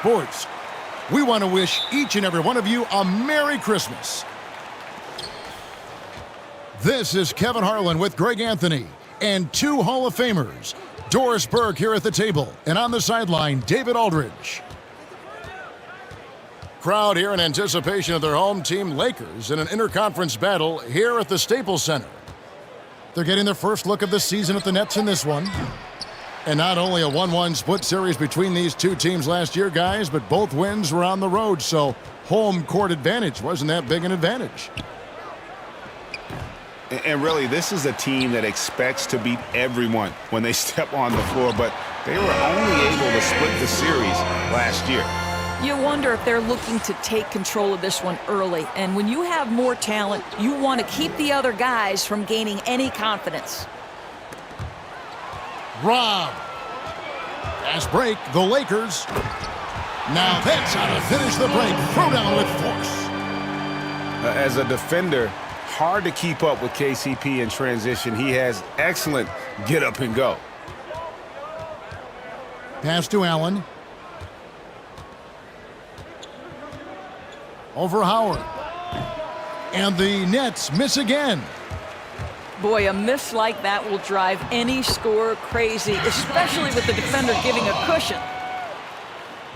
sports. We want to wish each and every one of you a Merry Christmas. This is Kevin Harlan with Greg Anthony and two Hall of Famers, Doris Burke here at the table, and on the sideline, David Aldridge. Crowd here in anticipation of their home team, Lakers, in an interconference battle here at the Staples Center. They're getting their first look of the season at the Nets in this one. And not only a 1-1 split series between these two teams last year, guys, but both wins were on the road, so home court advantage wasn't that big an advantage. And really, this is a team that expects to beat everyone when they step on the floor, but they were only able to split the series last year. You wonder if they're looking to take control of this one early. And when you have more talent, you want to keep the other guys from gaining any confidence. Rob. Fast break, the Lakers. Now that's how to finish the break. Throw down with force. As a defender, hard to keep up with KCP in transition. He has excellent get up and go. Pass to Allen. Over Howard. And the Nets miss again. Boy, a miss like that will drive any scorer crazy, especially with the defender giving a cushion.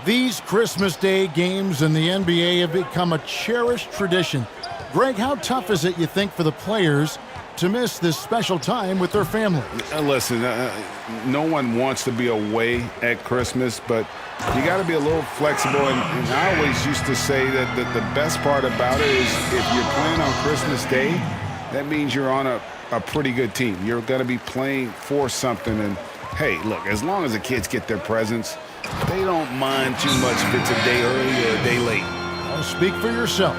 These Christmas Day games in the NBA have become a cherished tradition. Greg, how tough is it, you think, for the players to miss this special time with their family? Listen, no one wants to be away at Christmas, but you got to be a little flexible. And I always used to say that the best part about it is if you're playing on Christmas Day, that means you're on a pretty good team. You're going to be playing for something. And, hey, look, as long as the kids get their presents, they don't mind too much if it's a day early or a day late. I'll speak for yourself.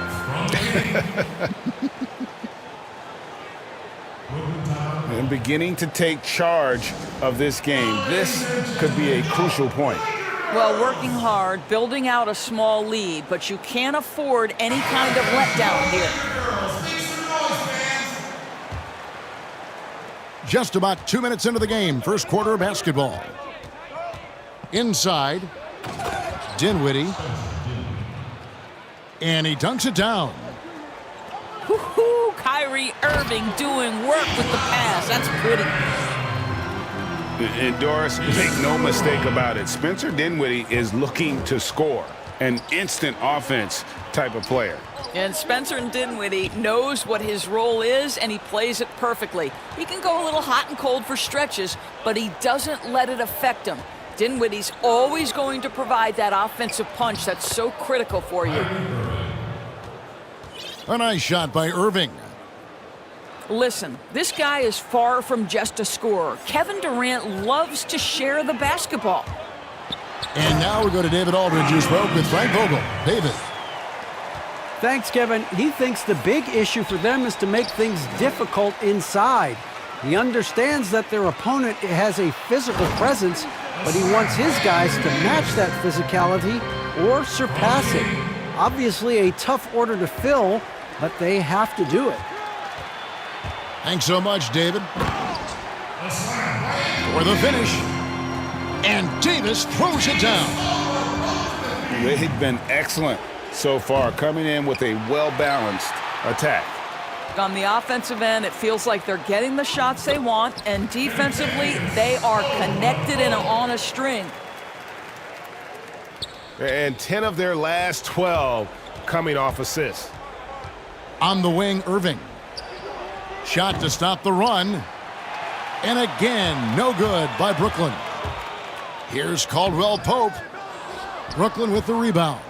And beginning to take charge of this game. This could be a crucial point. Well, working hard, building out a small lead, but you can't afford any kind of letdown here. Just about 2 minutes into the game, first quarter of basketball. Inside, Dinwiddie. And he dunks it down. Woo-hoo, Kyrie Irving doing work with the pass. That's pretty. And Doris, make no mistake about it, Spencer Dinwiddie is looking to score. An instant offense type of player. And Spencer Dinwiddie knows what his role is, and he plays it perfectly. He can go a little hot and cold for stretches, but he doesn't let it affect him. Dinwiddie's always going to provide that offensive punch that's so critical for you. A nice shot by Irving. Listen, this guy is far from just a scorer. Kevin Durant loves to share the basketball. And now we go to David Aldridge, who spoke with Frank Vogel. David. Thanks, Kevin. He thinks the big issue for them is to make things difficult inside. He understands that their opponent has a physical presence, but he wants his guys to match that physicality or surpass it. Obviously a tough order to fill, but they have to do it. Thanks so much, David. For the finish. And Davis throws it down. They've been excellent so far, coming in with a well-balanced attack. On the offensive end, it feels like they're getting the shots they want, and defensively, they are connected and on a string. And 10 of their last 12 coming off assists. On the wing, Irving. Shot to stop the run. And again, no good by Brooklyn. Here's Caldwell Pope. Brooklyn with the rebound.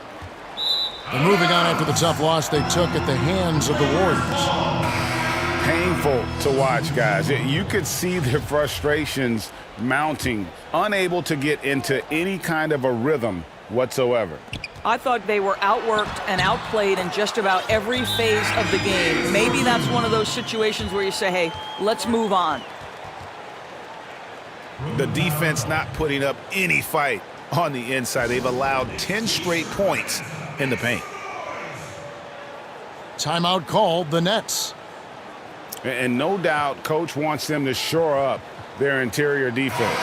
And moving on after the tough loss they took at the hands of the Warriors. Painful to watch, guys. You could see their frustrations mounting, unable to get into any kind of a rhythm whatsoever. I thought they were outworked and outplayed in just about every phase of the game. Maybe that's one of those situations where you say, hey, let's move on. The defense not putting up any fight on the inside. They've allowed 10 straight points in the paint. Timeout called, the Nets. And no doubt, Coach wants them to shore up their interior defense.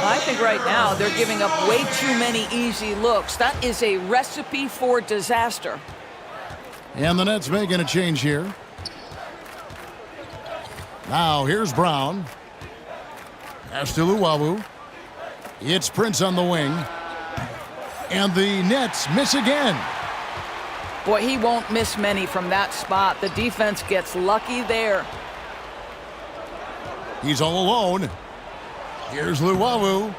I think right now they're giving up way too many easy looks. That is a recipe for disaster. And the Nets making a change here. Now here's Brown. Pass to Luwawu. It's Prince on the wing. And the Nets miss again. Boy, he won't miss many from that spot. The defense gets lucky there. He's all alone. Here's Luwawu.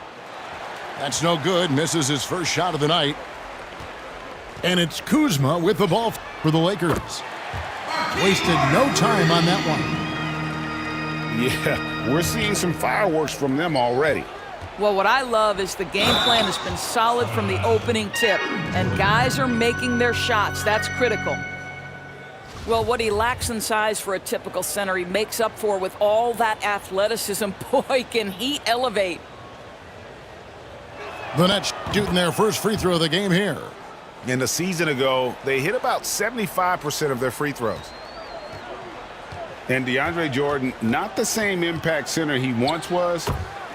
That's no good. Misses his first shot of the night. And it's Kuzma with the ball for the Lakers. Wasted no time on that one. Yeah, we're seeing some fireworks from them already. Well, what I love is the game plan has been solid from the opening tip, and guys are making their shots. That's critical. Well, what he lacks in size for a typical center, he makes up for with all that athleticism. Boy, can he elevate. The Nets shooting their first free throw of the game here. And a season ago, they hit about 75% of their free throws. And DeAndre Jordan, not the same impact center he once was,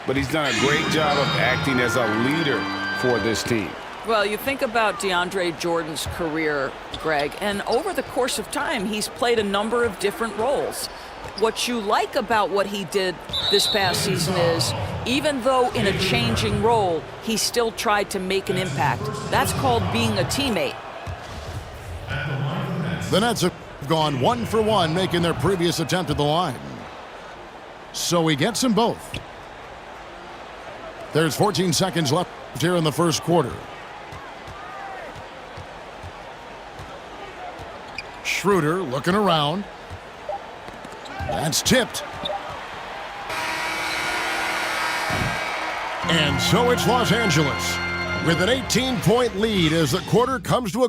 but he's done a great job of acting as a leader for this team. Well, you think about DeAndre Jordan's career, Greg, and over the course of time, he's played a number of different roles. What you like about what he did this past season is, even though in a changing role, he still tried to make an impact. That's called being a teammate. The Nets have gone 1 for 1, making their previous attempt at the line. So he gets them both. There's 14 seconds left here in the first quarter. Schroeder looking around. That's tipped. And so it's Los Angeles with an 18-point lead as the quarter comes to a...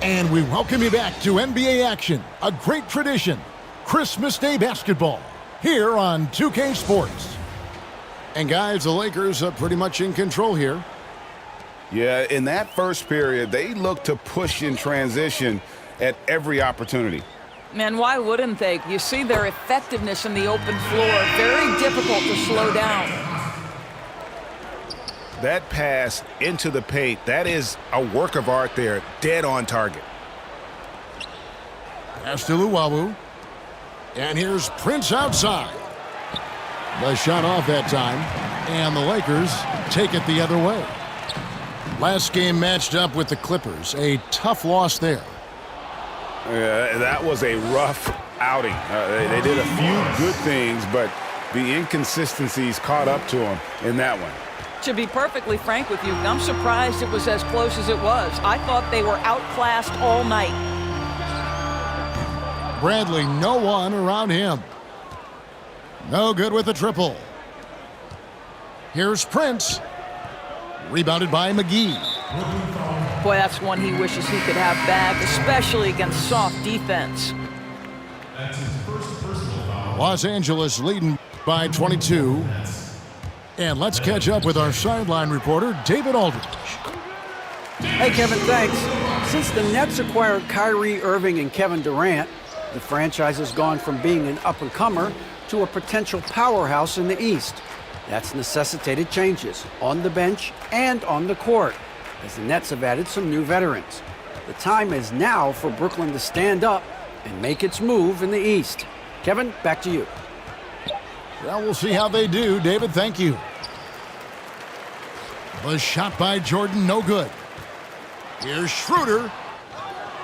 And we welcome you back to NBA action, a great tradition, Christmas Day basketball, here on 2K Sports. And guys, the Lakers are pretty much in control here. Yeah, in that first period, they looked to push in transition at every opportunity. Man, why wouldn't they? You see their effectiveness in the open floor. Very difficult to slow down. That pass into the paint, that is a work of art there, dead on target. Pass to Luwawu. And here's Prince outside. The shot off that time, and the Lakers take it the other way. Last game matched up with the Clippers, a tough loss there. That was a rough outing. They did a few good things, but the inconsistencies caught up to them in that one. To be perfectly frank with you, I'm surprised it was as close as it was. I thought they were outclassed all night. Bradley, no one around him. No good with the triple. Here's Prince. Rebounded by McGee. Boy, that's one he wishes he could have back, especially against soft defense. Los Angeles leading by 22. And let's catch up with our sideline reporter, David Aldridge. Hey, Kevin, thanks. Since the Nets acquired Kyrie Irving and Kevin Durant, the franchise has gone from being an up-and-comer to a potential powerhouse in the East. That's necessitated changes on the bench and on the court, as the Nets have added some new veterans. The time is now for Brooklyn to stand up and make its move in the East. Kevin, back to you. Well, we'll see how they do. David, thank you. The shot by Jordan, no good. Here's Schroeder.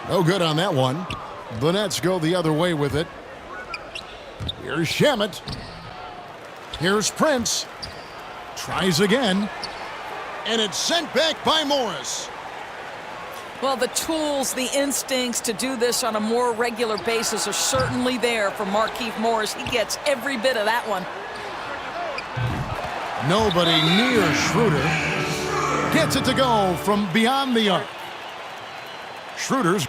No good on that one. The Nets go the other way with it. Here's Shamet. Here's Prince. Tries again. And it's sent back by Morris. Well, the tools, the instincts to do this on a more regular basis are certainly there for Markieff Morris. He gets every bit of that one. Nobody near Schroeder. Gets it to go from beyond the arc. Schroeder's